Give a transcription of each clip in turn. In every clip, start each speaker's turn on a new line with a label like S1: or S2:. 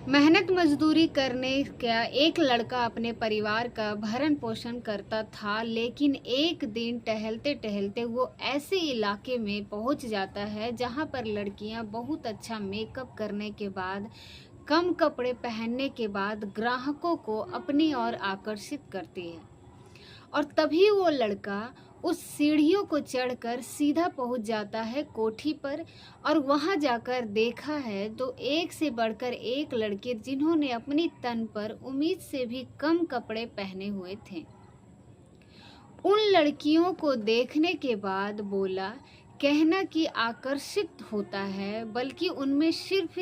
S1: मेहनत मजदूरी करने का एक लड़का अपने परिवार का भरण पोषण करता था, लेकिन एक दिन टहलते टहलते वो ऐसे इलाके में पहुंच जाता है जहां पर लड़कियां बहुत अच्छा मेकअप करने के बाद, कम कपड़े पहनने के बाद ग्राहकों को अपनी ओर आकर्षित करती है। और तभी वो लड़का उस सीढ़ियों को चढ़कर सीधा पहुंच जाता है कोठी पर। और वहां जाकर देखा है तो एक से बढ़कर एक लड़के जिन्होंने अपनी तन पर उम्मीद से भी कम कपड़े पहने हुए थे। उन लड़कियों को देखने के बाद बोला, कहना कि आकर्षित होता है, बल्कि उनमें सिर्फ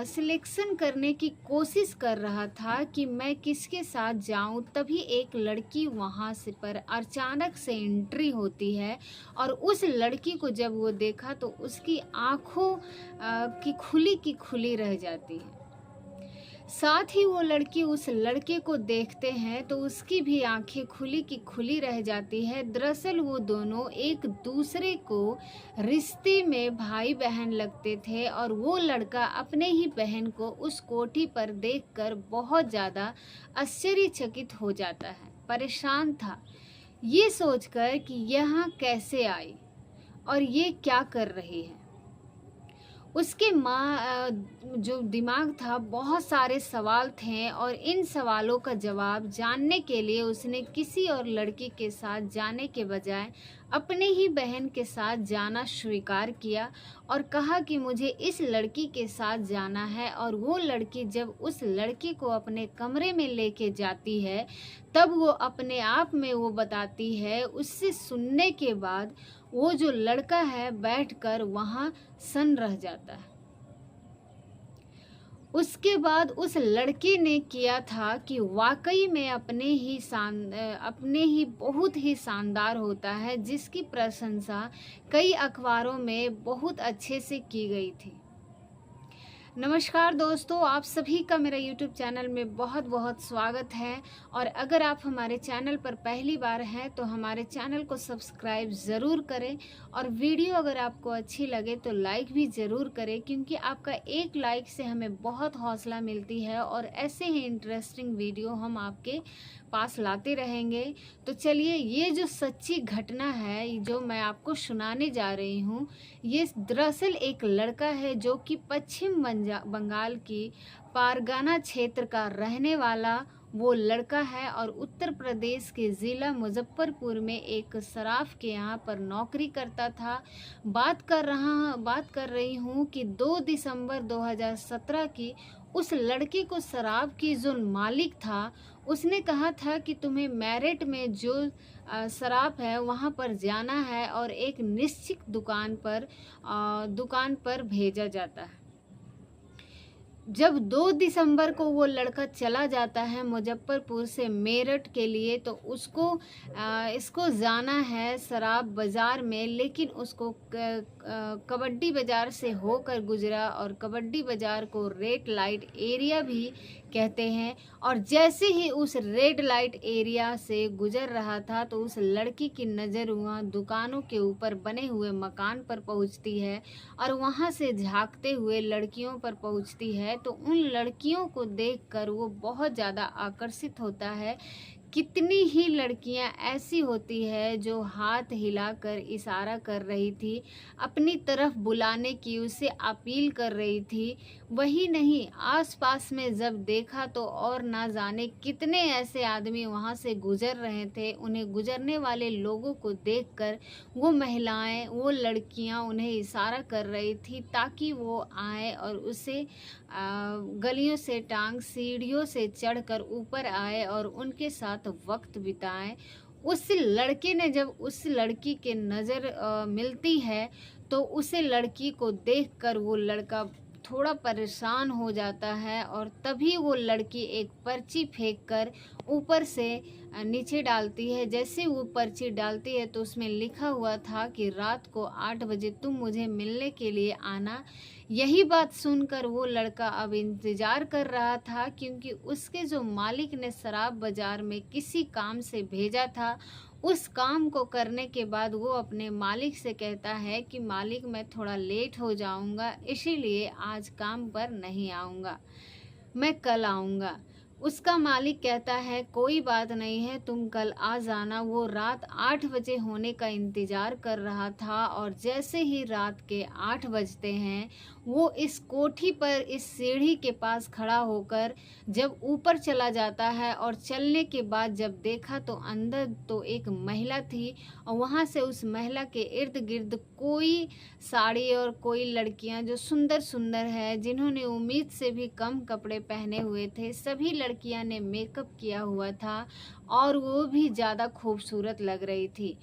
S1: सिलेक्शन करने की कोशिश कर रहा था कि मैं किसके साथ जाऊं। तभी एक लड़की वहां से पर अचानक से एंट्री होती है और उस लड़की को जब वो देखा तो उसकी आंखों की खुली रह जाती है। साथ ही वो लड़की उस लड़के को देखते हैं तो उसकी भी आंखें खुली की खुली रह जाती है। दरअसल वो दोनों एक दूसरे को रिश्ते में भाई बहन लगते थे और वो लड़का अपने ही बहन को उस कोठी पर देखकर बहुत ज़्यादा आश्चर्यचकित हो जाता है, परेशान था ये सोचकर कि यहाँ कैसे आई और ये क्या कर रही है। उसके जो दिमाग था, बहुत सारे सवाल थे और इन सवालों का जवाब जानने के लिए उसने किसी और लड़की के साथ जाने के बजाय अपने ही बहन के साथ जाना स्वीकार किया और कहा कि मुझे इस लड़की के साथ जाना है। और वो लड़की जब उस लड़की को अपने कमरे में लेके जाती है तब वो अपने आप में वो बताती है। उससे सुनने के बाद वो जो लड़का है बैठकर वहाँ सन्न रह जाता है। उसके बाद उस लड़के ने किया था कि वाकई में अपने ही बहुत ही शानदार होता है, जिसकी प्रशंसा कई अखबारों में बहुत अच्छे से की गई थी। नमस्कार दोस्तों, आप सभी का मेरा YouTube चैनल में बहुत बहुत स्वागत है। और अगर आप हमारे चैनल पर पहली बार हैं तो हमारे चैनल को सब्सक्राइब ज़रूर करें और वीडियो अगर आपको अच्छी लगे तो लाइक भी ज़रूर करें, क्योंकि आपका एक लाइक से हमें बहुत हौसला मिलती है और ऐसे ही इंटरेस्टिंग वीडियो हम आपके पास लाते रहेंगे। तो चलिए, ये जो सच्ची घटना है जो मैं आपको सुनाने जा रही हूँ, ये दरअसल एक लड़का है जो कि पश्चिम बंगाल की पारगाना क्षेत्र का रहने वाला वो लड़का है और उत्तर प्रदेश के ज़िला मुजफ्फरपुर में एक सराफ के यहाँ पर नौकरी करता था। बात कर रही हूँ कि 2 दिसंबर 2017 की उस लड़के को शराब की जो मालिक था उसने कहा था कि तुम्हें मेरठ में जो शराब है वहाँ पर जाना है और एक निश्चित दुकान पर भेजा जाता है। जब 2 दिसंबर को वो लड़का चला जाता है मुजफ्फरपुर से मेरठ के लिए, तो इसको जाना है शराब बाज़ार में, लेकिन उसको कबड्डी बाज़ार से होकर गुजरा और कबड्डी बाज़ार को रेड लाइट एरिया भी कहते हैं। और जैसे ही उस रेड लाइट एरिया से गुजर रहा था तो उस लड़की की नज़र वहाँ दुकानों के ऊपर बने हुए मकान पर पहुँचती है और वहाँ से झांकते हुए लड़कियों पर पहुँचती है। तो उन लड़कियों को देखकर वो बहुत ज़्यादा आकर्षित होता है। कितनी ही लड़कियां ऐसी होती है जो हाथ हिलाकर इशारा कर रही थी, अपनी तरफ बुलाने की उसे अपील कर रही थी। वही नहीं, आसपास में जब देखा तो और ना जाने कितने ऐसे आदमी वहां से गुजर रहे थे। उन्हें गुजरने वाले लोगों को देखकर वो महिलाएं, वो लड़कियां उन्हें इशारा कर रही थी ताकि वो आए और उसे गलियों से टांग सीढ़ियों से चढ़कर ऊपर आए और उनके साथ वक्त बिताएं। उस लड़के ने जब उस लड़की के नज़र मिलती है तो उसे लड़की को देखकर वो लड़का थोड़ा परेशान हो जाता है और तभी वो लड़की एक पर्ची फेंककर ऊपर से नीचे डालती है। जैसे वो पर्ची डालती है तो उसमें लिखा हुआ था कि रात को 8 बजे तुम मुझे मिलने के लिए आना। यही बात सुनकर वो लड़का अब इंतज़ार कर रहा था, क्योंकि उसके जो मालिक ने शराब बाज़ार में किसी काम से भेजा था, उस काम को करने के बाद वो अपने मालिक से कहता है कि मालिक, मैं थोड़ा लेट हो जाऊंगा, इसीलिए आज काम पर नहीं आऊँगा। मैं कल आऊँगा। उसका मालिक कहता है कोई बात नहीं है, तुम कल आ जाना। वो रात 8 बजे होने का इंतज़ार कर रहा था और जैसे ही रात के 8 बजते हैं, वो इस कोठी पर इस सीढ़ी के पास खड़ा होकर जब ऊपर चला जाता है और चलने के बाद जब देखा तो अंदर तो एक महिला थी और वहाँ से उस महिला के इर्द-गिर्द कोई साड़ी और कोई लड़कियाँ जो सुंदर-सुंदर है, जिन्होंने उम्मीद से भी कम कपड़े पहने हुए थे, सभी लड़कियाँ ने मेकअप किया हुआ था और वो भी ज़्यादा खूबसूरत लग रही थी।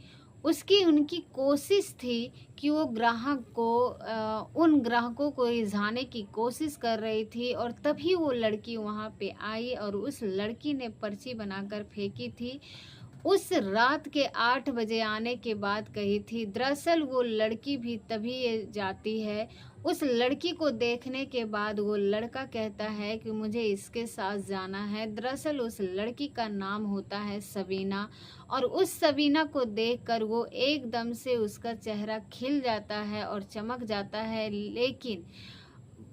S1: उनकी कोशिश थी कि वो उन ग्राहकों को रिझाने की कोशिश कर रही थी और तभी वो लड़की वहाँ पे आई और उस लड़की ने पर्ची बनाकर फेंकी थी। उस रात के 8 बजे आने के बाद कही थी। दरअसल वो लड़की भी तभी ये जाती है। उस लड़की को देखने के बाद वो लड़का कहता है कि मुझे इसके साथ जाना है। दरअसल उस लड़की का नाम होता है सबीना और उस सबीना को देखकर वो एकदम से उसका चेहरा खिल जाता है और चमक जाता है, लेकिन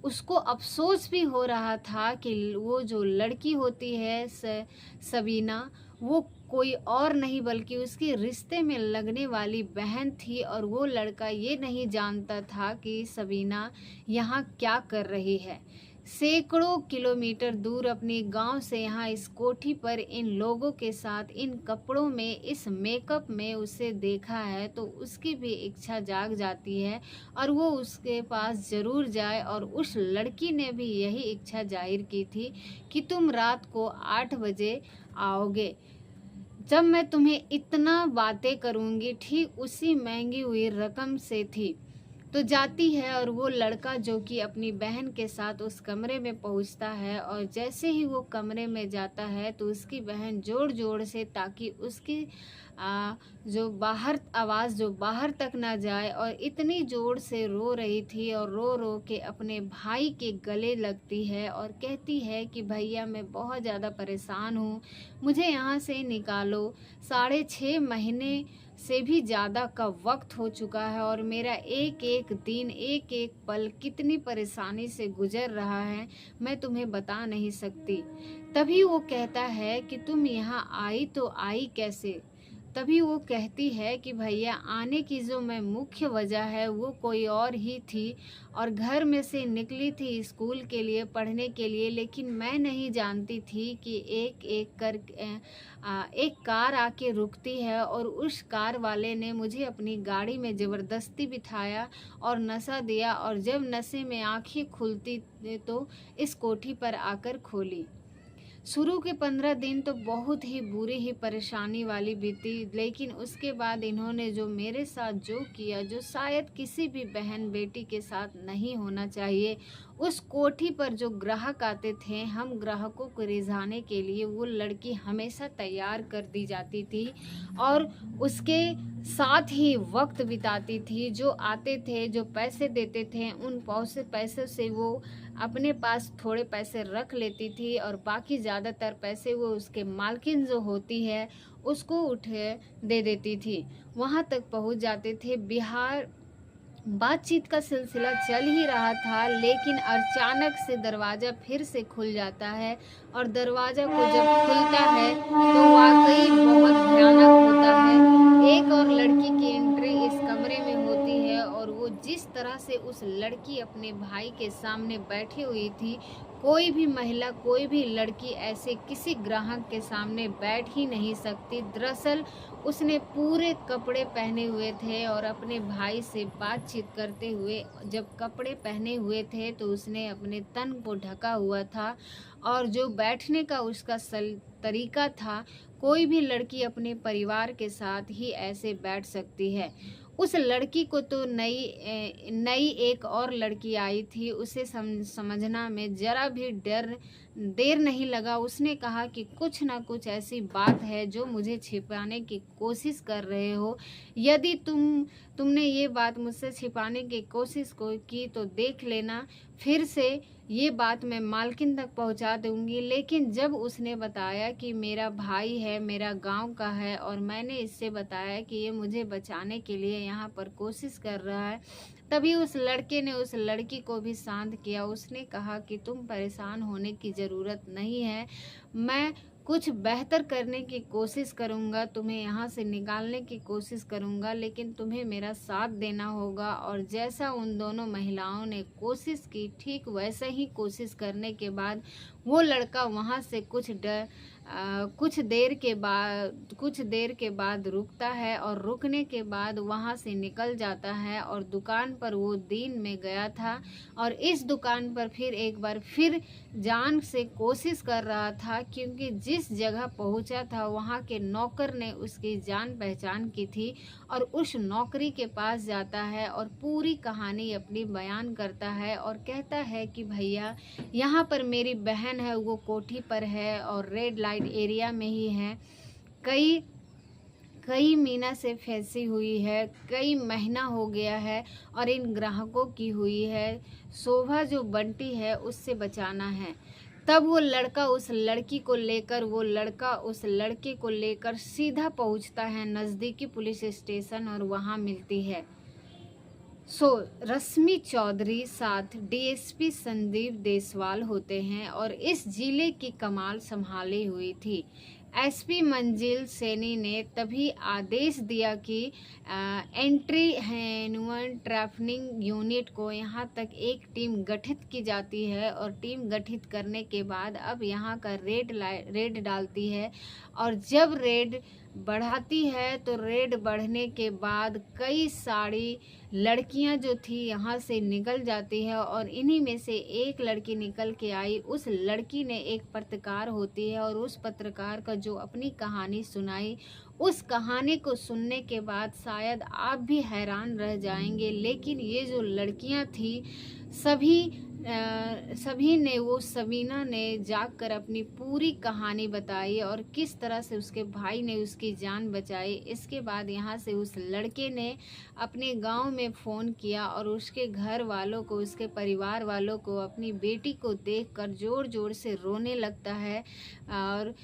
S1: उसको अफ़सोस भी हो रहा था कि वो जो लड़की होती है सबीना, वो कोई और नहीं बल्कि उसकी रिश्ते में लगने वाली बहन थी और वो लड़का ये नहीं जानता था कि सबीना यहाँ क्या कर रही है। सैकड़ों किलोमीटर दूर अपने गांव से यहाँ इस कोठी पर इन लोगों के साथ इन कपड़ों में, इस मेकअप में उसे देखा है तो उसकी भी इच्छा जाग जाती है और वो उसके पास ज़रूर जाए। और उस लड़की ने भी यही इच्छा जाहिर की थी कि तुम रात को 8 बजे आओगे, जब मैं तुम्हें इतना बातें करूँगी। ठीक उसी महंगी हुई रकम से थी। तो जाती है और वो लड़का जो कि अपनी बहन के साथ उस कमरे में पहुंचता है और जैसे ही वो कमरे में जाता है तो उसकी बहन जोर-जोर से, ताकि उसकी आवाज़ जो बाहर तक ना जाए, और इतनी ज़ोर से रो रही थी और रो-रो के अपने भाई के गले लगती है और कहती है कि भैया मैं बहुत ज़्यादा परेशान हूँ, मुझे यहाँ से निकालो। 6.5 महीने से भी ज़्यादा का वक़्त हो चुका है और मेरा एक-एक दिन, एक-एक पल कितनी परेशानी से गुज़र रहा है, मैं तुम्हें बता नहीं सकती। तभी वो कहता है कि तुम यहाँ आई तो आई कैसे? तभी वो कहती है कि भैया आने की जो मैं मुख्य वजह है वो कोई और ही थी और घर में से निकली थी स्कूल के लिए, पढ़ने के लिए, लेकिन मैं नहीं जानती थी कि एक कार आके रुकती है और उस कार वाले ने मुझे अपनी गाड़ी में ज़बरदस्ती बिठाया और नशा दिया और जब नशे में आँखें खुलती तो इस कोठी पर आकर खोली। शुरू के 15 दिन तो बहुत ही बुरी ही परेशानी वाली बीती, लेकिन उसके बाद इन्होंने जो मेरे साथ जो किया, जो शायद किसी भी बहन बेटी के साथ नहीं होना चाहिए। उस कोठी पर जो ग्राहक आते थे, हम ग्राहकों को रिझाने के लिए वो लड़की हमेशा तैयार कर दी जाती थी और उसके साथ ही वक्त बिताती थी। जो आते थे, जो पैसे देते थे, उन पैसों से वो अपने पास थोड़े पैसे रख लेती थी और बाकी ज़्यादातर पैसे वो उसके मालकिन जो होती है उसको उठे दे देती थी। वहाँ तक पहुँच जाते थे। बातचीत का सिलसिला चल ही रहा था, लेकिन अचानक से दरवाज़ा फिर से खुल जाता है और दरवाज़ा को जब खुलता है तो वाक़ई बहुत भयानक होता है। एक और लड़की की एंट्री इस कमरे में होती है और वो जिस तरह से उस लड़की अपने भाई के सामने बैठी हुई थी, कोई भी महिला, कोई भी लड़की ऐसे किसी ग्राहक के सामने बैठ ही नहीं सकती। दरअसल उसने पूरे कपड़े पहने हुए थे और अपने भाई से बातचीत करते हुए जब कपड़े पहने हुए थे तो उसने अपने तन को ढका हुआ था और जो बैठने का उसका तरीका था, कोई भी लड़की अपने परिवार के साथ ही ऐसे बैठ सकती है। उस लड़की को तो नई एक और लड़की आई थी, उसे समझना में ज़रा भी देर नहीं लगा। उसने कहा कि कुछ ना कुछ ऐसी बात है जो मुझे छिपाने की कोशिश कर रहे हो। यदि तुमने ये बात मुझसे छिपाने की कोशिश की तो देख लेना, फिर से ये बात मैं मालकिन तक पहुंचा दूंगी। लेकिन जब उसने बताया कि मेरा भाई है, मेरा गांव का है और मैंने इससे बताया कि ये मुझे बचाने के लिए यहाँ पर कोशिश कर रहा है, तभी उस लड़के ने उस लड़की को भी शांत किया। उसने कहा कि तुम परेशान होने की ज़रूरत नहीं है, मैं कुछ बेहतर करने की कोशिश करूँगा, तुम्हें यहाँ से निकालने की कोशिश करूँगा, लेकिन तुम्हें मेरा साथ देना होगा। और जैसा उन दोनों महिलाओं ने कोशिश की, ठीक वैसे ही कोशिश करने के बाद वो लड़का वहाँ से कुछ देर के बाद रुकता है, और रुकने के बाद वहाँ से निकल जाता है। और दुकान पर वो दिन में गया था, और इस दुकान पर फिर एक बार फिर जान से कोशिश कर रहा था, क्योंकि जिस जगह पहुंचा था वहां के नौकर ने उसकी जान पहचान की थी। और उस नौकरी के पास जाता है और पूरी कहानी अपनी बयान करता है, और कहता है कि भैया यहाँ पर मेरी बहन है, वो कोठी पर है और रेड लाइट एरिया में ही है, कई महीना से फंसी हुई है, कई महीना हो गया है और इन ग्राहकों की हुई है। शोभा जो बंटी है उससे बचाना है। तब वो लड़का उस लड़के को लेकर सीधा पहुंचता है नज़दीकी पुलिस स्टेशन, और वहां मिलती है रश्मि चौधरी, साथ डीएसपी संदीप देसवाल होते हैं, और इस जिले की कमाल संभाली हुई थी। एसपी मंजिल सैनी ने तभी आदेश दिया कि एंट्री ह्यूमन ट्रैफिकिंग यूनिट को यहाँ तक एक टीम गठित की जाती है, और टीम गठित करने के बाद अब यहाँ का रेड डालती है। और जब रेड बढ़ाती है तो रेड बढ़ने के बाद कई सारी लड़कियां जो थी यहाँ से निकल जाती है, और इन्हीं में से एक लड़की निकल के आई। उस लड़की ने एक पत्रकार होती है, और उस पत्रकार का जो अपनी कहानी सुनाई, उस कहानी को सुनने के बाद शायद आप भी हैरान रह जाएंगे। लेकिन ये जो लड़कियां थी सभी ने, वो सबीना ने जाकर अपनी पूरी कहानी बताई, और किस तरह से उसके भाई ने उसकी जान बचाई। इसके बाद यहाँ से उस लड़के ने अपने गांव में फ़ोन किया, और उसके घर वालों को, उसके परिवार वालों को, अपनी बेटी को देखकर ज़ोर ज़ोर से रोने लगता है। और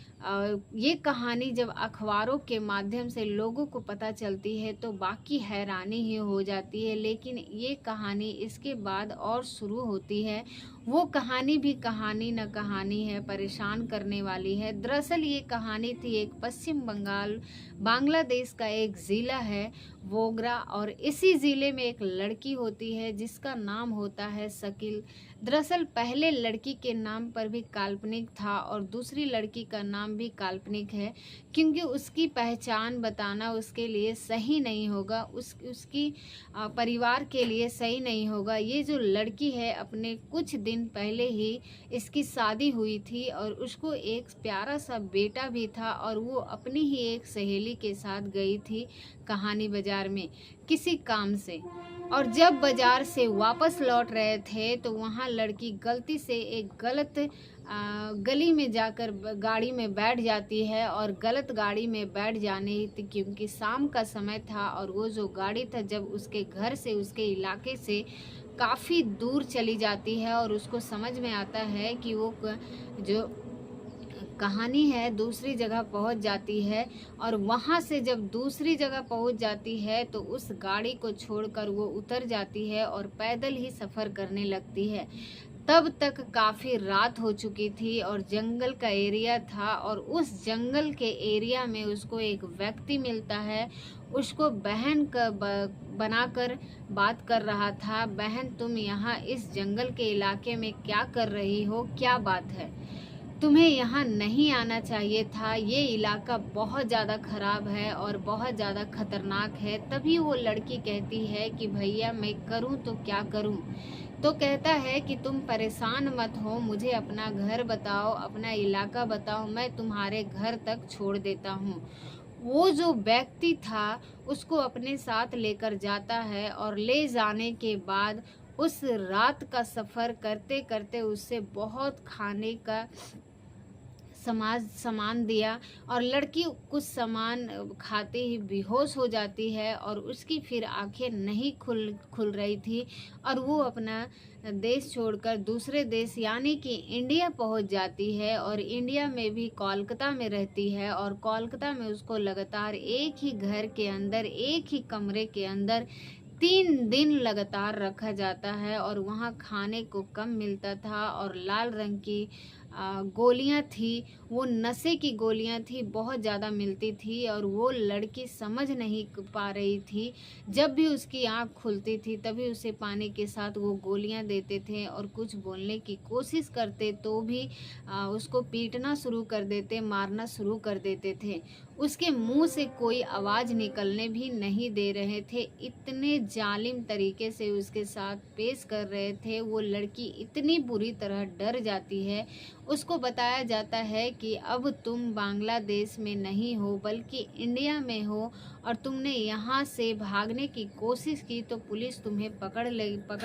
S1: ये कहानी जब अखबारों के माध्यम से लोगों को पता चलती है तो बाकी हैरानी ही हो जाती है। लेकिन ये कहानी इसके बाद और शुरू होती है। वो कहानी भी कहानी न कहानी है, परेशान करने वाली है। दरअसल ये कहानी थी एक पश्चिम बांग्लादेश का एक ज़िला है वोगरा, और इसी ज़िले में एक लड़की होती है जिसका नाम होता है शकील। दरअसल पहले लड़की के नाम पर भी काल्पनिक था, और दूसरी लड़की का नाम भी काल्पनिक है, क्योंकि उसकी पहचान बताना उसके लिए सही नहीं होगा, उसकी परिवार के लिए सही नहीं होगा। ये जो लड़की है, अपने कुछ दिन पहले ही इसकी शादी हुई थी, और उसको एक प्यारा सा बेटा भी था, और वो अपनी ही एक सहेली के साथ गई थी कहानी बाजार में किसी काम से। और जब बाजार से वापस लौट रहे थे तो वहाँ लड़की गलती से एक गलत गली में जाकर गाड़ी में बैठ जाती है, और गलत गाड़ी में बैठ जाने क्योंकि शाम का समय था, और वो जो गाड़ी था जब उसके घर से, उसके इलाके से काफ़ी दूर चली जाती है, और उसको समझ में आता है कि वो जो कहानी है दूसरी जगह पहुंच जाती है। और वहां से जब दूसरी जगह पहुंच जाती है तो उस गाड़ी को छोड़कर वो उतर जाती है और पैदल ही सफ़र करने लगती है। तब तक काफ़ी रात हो चुकी थी और जंगल का एरिया था, और उस जंगल के एरिया में उसको एक व्यक्ति मिलता है। उसको बहन का बनाकर बात कर रहा था, बहन तुम यहाँ इस जंगल के इलाके में क्या कर रही हो, क्या बात है, तुम्हें यहाँ नहीं आना चाहिए था, ये इलाका बहुत ज़्यादा ख़राब है और बहुत ज़्यादा ख़तरनाक है। तभी वो लड़की कहती है कि भैया मैं करूँ तो क्या करूँ। तो कहता है कि तुम परेशान मत हो, मुझे अपना घर बताओ, अपना इलाका बताओ, मैं तुम्हारे घर तक छोड़ देता हूँ। वो जो व्यक्ति था उसको अपने साथ लेकर जाता है, और ले जाने के बाद उस रात का सफ़र करते करते उससे बहुत खाने का सामान दिया, और लड़की कुछ सामान खाते ही बेहोश हो जाती है, और उसकी फिर आंखें नहीं खुल रही थी, और वो अपना देश छोड़कर दूसरे देश यानी कि इंडिया पहुंच जाती है। और इंडिया में भी कोलकाता में रहती है, और कोलकाता में उसको लगातार एक ही घर के अंदर, एक ही कमरे के अंदर 3 दिन लगातार रखा जाता है और वहाँ खाने को कम मिलता था और लाल रंग की गोलियां थी, वो नशे की गोलियां थी, बहुत ज़्यादा मिलती थी और वो लड़की समझ नहीं पा रही थी। जब भी उसकी आँख खुलती थी तभी उसे पानी के साथ वो गोलियां देते थे और कुछ बोलने की कोशिश करते तो भी उसको पीटना शुरू कर देते, मारना शुरू कर देते थे। उसके मुंह से कोई आवाज़ निकलने भी नहीं दे रहे थे, इतने जालिम तरीके से उसके साथ पेश कर रहे थे। वो लड़की इतनी बुरी तरह डर जाती है। उसको बताया जाता है कि अब तुम बांग्लादेश में नहीं हो बल्कि इंडिया में हो और तुमने यहाँ से भागने की कोशिश की तो पुलिस तुम्हें पकड़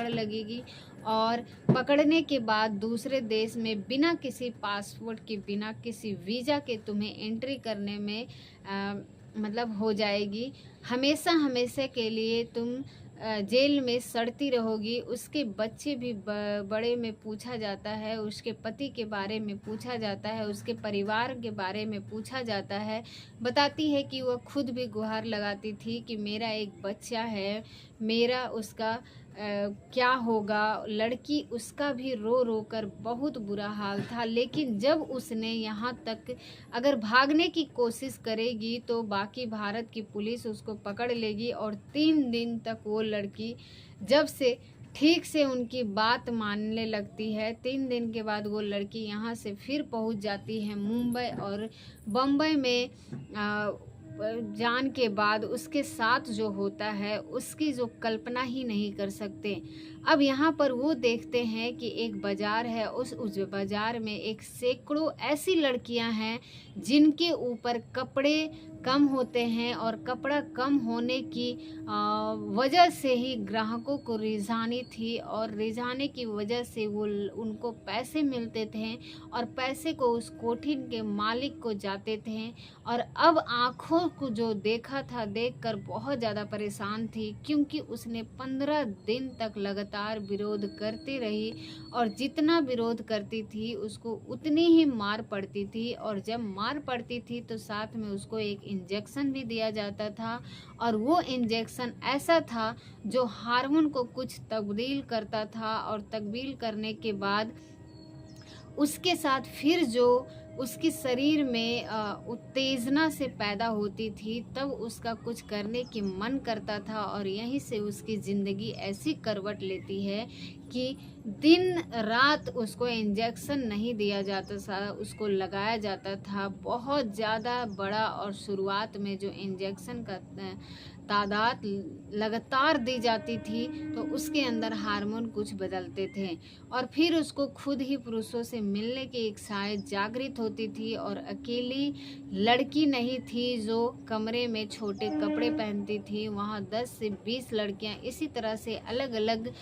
S1: लगेगी और पकड़ने के बाद दूसरे देश में बिना किसी पासपोर्ट के, बिना किसी वीज़ा के तुम्हें एंट्री करने में मतलब हो जाएगी। हमेशा हमेशा के लिए तुम जेल में सड़ती रहोगी। उसके बच्चे भी बड़े में पूछा जाता है, उसके पति के बारे में पूछा जाता है, उसके परिवार के बारे में पूछा जाता है। बताती है कि वह खुद भी गुहार लगाती थी कि मेरा एक बच्चा है, मेरा उसका क्या होगा। लड़की उसका भी रो रो कर बहुत बुरा हाल था, लेकिन जब उसने यहाँ तक अगर भागने की कोशिश करेगी तो बाकी भारत की पुलिस उसको पकड़ लेगी और 3 दिन तक वो लड़की जब से ठीक से उनकी बात मानने लगती है, 3 दिन के बाद वो लड़की यहाँ से फिर पहुँच जाती है मुंबई और बम्बई में जान के बाद उसके साथ जो होता है उसकी जो कल्पना ही नहीं कर सकते। अब यहाँ पर वो देखते हैं कि एक बाज़ार है, उस बाज़ार में एक सैकड़ों ऐसी लड़कियां हैं जिनके ऊपर कपड़े कम होते हैं और कपड़ा कम होने की वजह से ही ग्राहकों को रिझानी थी और रिझाने की वजह से वो उनको पैसे मिलते थे और पैसे को उस कोठिन के मालिक को जाते थे। और अब आँखों को जो देखा था देखकर बहुत ज़्यादा परेशान थी, क्योंकि उसने 15 दिन तक लगातार विरोध करती रही और जितना विरोध करती थी उसको उतनी ही मार पड़ती थी और जब मार पड़ती थी तो साथ में उसको एक इंजेक्शन भी दिया जाता था और वो इंजेक्शन ऐसा था जो हार्मोन को कुछ तब्दील करता था और तब्दील करने के बाद उसके साथ फिर जो उसके शरीर में उत्तेजना से पैदा होती थी तब उसका कुछ करने की मन करता था और यहीं से उसकी ज़िंदगी ऐसी करवट लेती है कि दिन रात उसको इंजेक्शन नहीं दिया जाता था, उसको लगाया जाता था बहुत ज़्यादा बड़ा और शुरुआत में जो इंजेक्शन का तादाद लगातार दी जाती थी तो उसके अंदर हार्मोन कुछ बदलते थे और फिर उसको खुद ही पुरुषों से मिलने की इच्छाएं जागृत होती थी और अकेली लड़की नहीं थी जो कमरे में छोटे कपड़े पहनती थी। वहाँ 10 से 20 लड़कियां इसी तरह से अलग अलग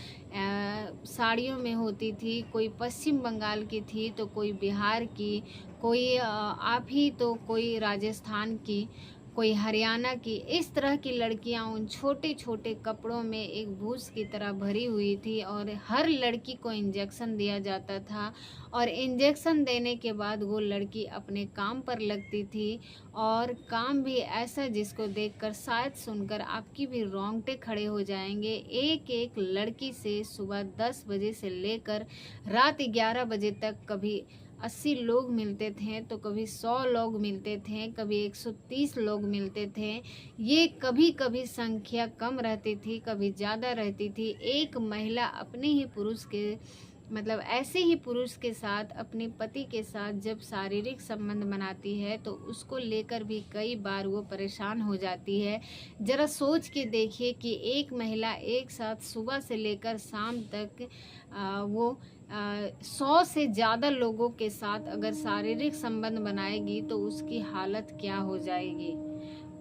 S1: साड़ियों में होती थी। कोई पश्चिम बंगाल की थी तो कोई बिहार की, कोई आप ही तो कोई राजस्थान की, कोई हरियाणा की। इस तरह की लड़कियां उन छोटे छोटे कपड़ों में एक भूस की तरह भरी हुई थी और हर लड़की को इंजेक्शन दिया जाता था और इंजेक्शन देने के बाद वो लड़की अपने काम पर लगती थी और काम भी ऐसा जिसको देखकर शायद सुनकर आपकी भी रोंगटे खड़े हो जाएंगे। एक एक लड़की से सुबह 10 बजे से लेकर रात 11 बजे तक कभी 80 लोग मिलते थे तो कभी 100 लोग मिलते थे, कभी 130 लोग मिलते थे। ये कभी कभी संख्या कम रहती थी, कभी ज़्यादा रहती थी। एक महिला अपने ही पुरुष के मतलब ऐसे ही पुरुष के साथ अपने पति के साथ जब शारीरिक संबंध बनाती है तो उसको लेकर भी कई बार वो परेशान हो जाती है। ज़रा सोच के देखिए कि एक महिला एक साथ सुबह से लेकर शाम तक वो 100 से ज़्यादा लोगों के साथ अगर शारीरिक संबंध बनाएगी तो उसकी हालत क्या हो जाएगी।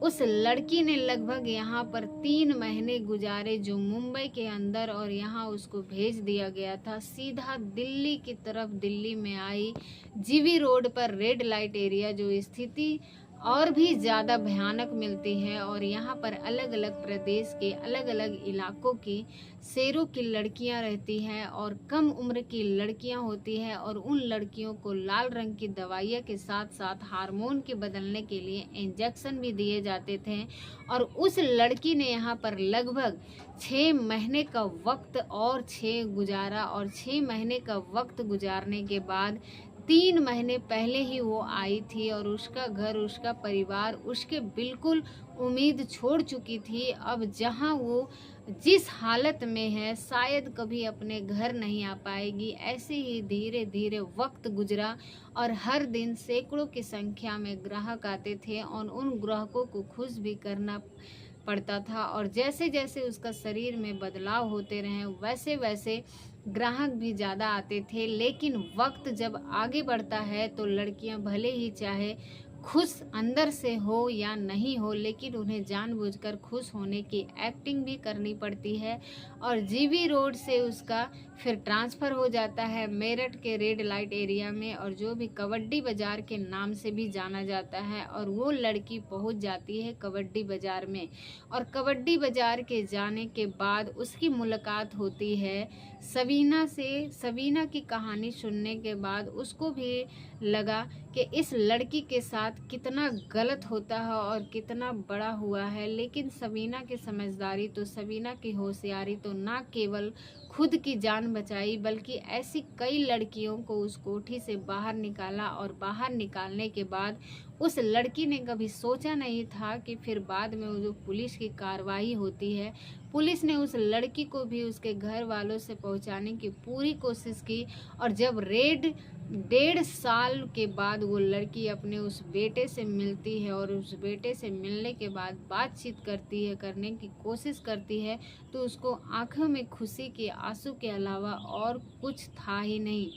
S1: उस लड़की ने लगभग यहाँ पर 3 महीने गुजारे जो मुंबई के अंदर और यहाँ उसको भेज दिया गया था सीधा दिल्ली की तरफ। दिल्ली में आई जीवी रोड पर रेड लाइट एरिया जो स्थिति और भी ज़्यादा भयानक मिलती है। और यहाँ पर अलग अलग प्रदेश के अलग अलग इलाकों की शेरों की लड़कियाँ रहती हैं और कम उम्र की लड़कियाँ होती हैं, और उन लड़कियों को लाल रंग की दवाइयाँ के साथ साथ हार्मोन के बदलने के लिए इंजेक्शन भी दिए जाते थे। और उस लड़की ने यहाँ पर लगभग 6 महीने का वक्त और 6 महीने का वक्त गुजारने के बाद 3 महीने पहले ही वो आई थी, और उसका घर, उसका परिवार उसके बिल्कुल उम्मीद छोड़ चुकी थी। अब जहां वो जिस हालत में है, शायद कभी अपने घर नहीं आ पाएगी। ऐसे ही धीरे धीरे वक्त गुजरा और हर दिन सैकड़ों की संख्या में ग्राहक आते थे और उन ग्राहकों को खुश भी करना पड़ता था। और जैसे जैसे उसका शरीर में बदलाव होते रहे, वैसे वैसे ग्राहक भी ज़्यादा आते थे। लेकिन वक्त जब आगे बढ़ता है तो लड़कियां भले ही चाहे खुश अंदर से हो या नहीं हो, लेकिन उन्हें जानबूझकर खुश होने की एक्टिंग भी करनी पड़ती है। और जीबी रोड से उसका फिर ट्रांसफ़र हो जाता है मेरठ के रेड लाइट एरिया में, और जो भी कबड्डी बाज़ार के नाम से भी जाना जाता है। और वो लड़की पहुंच जाती है कबड्डी बाज़ार में, और कबड्डी बाज़ार के जाने के बाद उसकी मुलाकात होती है सबीना से। सबीना की कहानी सुनने के बाद उसको भी लगा कि इस लड़की के साथ कितना गलत होता है और कितना बड़ा हुआ है। लेकिन सबीना की समझदारी, तो सबीना की होशियारी तो ना केवल खुद की जान बचाई, बल्कि ऐसी कई लड़कियों को उस कोठी से बाहर निकाला। और बाहर निकालने के बाद उस लड़की ने कभी सोचा नहीं था कि फिर बाद में वो जो पुलिस की कार्रवाई होती है, पुलिस ने उस लड़की को भी उसके घर वालों से पहुंचाने की पूरी कोशिश की। और जब 1.5 साल के बाद वो लड़की अपने उस बेटे से मिलती है और उस बेटे से मिलने के बाद बातचीत करने की कोशिश करती है, तो उसको आंखों में खुशी के आंसू के अलावा और कुछ था ही नहीं।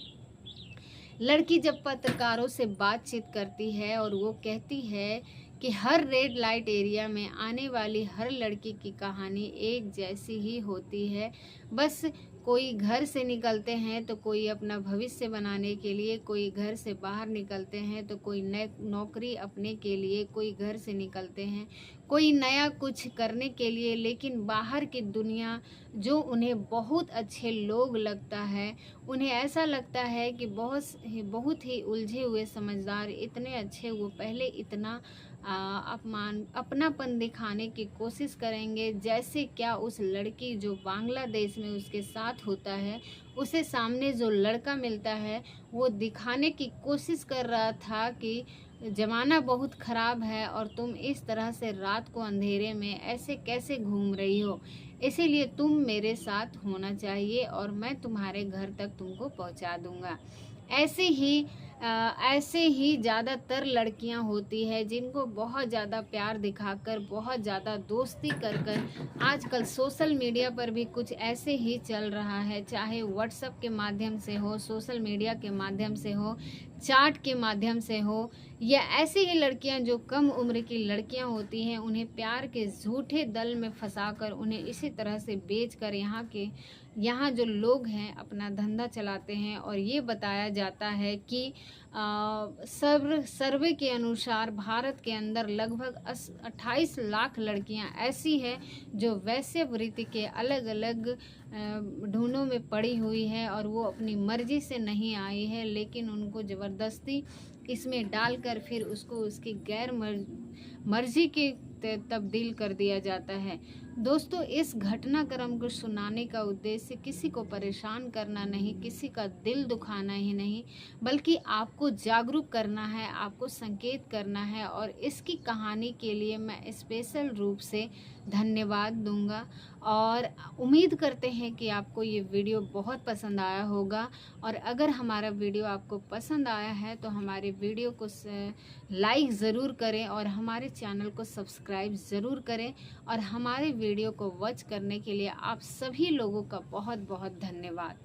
S1: लड़की जब पत्रकारों से बातचीत करती है और वो कहती है कि हर रेड लाइट एरिया में आने वाली हर लड़की की कहानी एक जैसी ही होती है। बस कोई घर से निकलते हैं तो कोई अपना भविष्य बनाने के लिए, कोई घर से बाहर निकलते हैं तो कोई नौकरी अपने के लिए, कोई घर से निकलते हैं कोई नया कुछ करने के लिए। लेकिन बाहर की दुनिया जो उन्हें बहुत अच्छे लोग लगता है, उन्हें ऐसा लगता है कि बहुत ही उलझे हुए समझदार, इतने अच्छे, वो पहले इतना अपनापन दिखाने की कोशिश करेंगे। जैसे क्या उस लड़की जो बांग्लादेश में उसके साथ होता है, उसे सामने जो लड़का मिलता है वो दिखाने की कोशिश कर रहा था कि ज़माना बहुत ख़राब है और तुम इस तरह से रात को अंधेरे में ऐसे कैसे घूम रही हो, इसीलिए तुम मेरे साथ होना चाहिए और मैं तुम्हारे घर तक तुमको पहुंचा दूंगा। ऐसे ही ज़्यादातर लड़कियां होती है जिनको बहुत ज़्यादा प्यार दिखाकर, बहुत ज़्यादा दोस्ती कर आजकल सोशल मीडिया पर भी कुछ ऐसे ही चल रहा है, चाहे व्हाट्सएप के माध्यम से हो, सोशल मीडिया के माध्यम से हो, चाट के माध्यम से हो, या ऐसे ही लड़कियां जो कम उम्र की लड़कियां होती हैं, उन्हें प्यार के झूठे दल में फंसाकर उन्हें इसी तरह से बेचकर यहाँ जो लोग हैं अपना धंधा चलाते हैं। और ये बताया जाता है कि सर्वे के अनुसार भारत के अंदर लगभग 28 लाख लड़कियां ऐसी हैं जो वैश्यवृत्ति के अलग अलग ढूंढों में पड़ी हुई है, और वो अपनी मर्जी से नहीं आई है, लेकिन उनको ज़बरदस्ती इसमें डालकर फिर उसको उसकी गैर मर्जी के तब्दील कर दिया जाता है। दोस्तों, इस घटनाक्रम को सुनाने का उद्देश्य किसी को परेशान करना नहीं, किसी का दिल दुखाना ही नहीं, बल्कि आपको जागरूक करना है, आपको संकेत करना है। और इसकी कहानी के लिए मैं स्पेशल रूप से धन्यवाद दूंगा, और उम्मीद करते हैं कि आपको ये वीडियो बहुत पसंद आया होगा। और अगर हमारा वीडियो आपको पसंद आया है तो हमारे वीडियो को लाइक ज़रूर करें और हमारे चैनल को सब्सक्राइब ज़रूर करें। और हमारे वीडियो को वॉच करने के लिए आप सभी लोगों का बहुत बहुत धन्यवाद।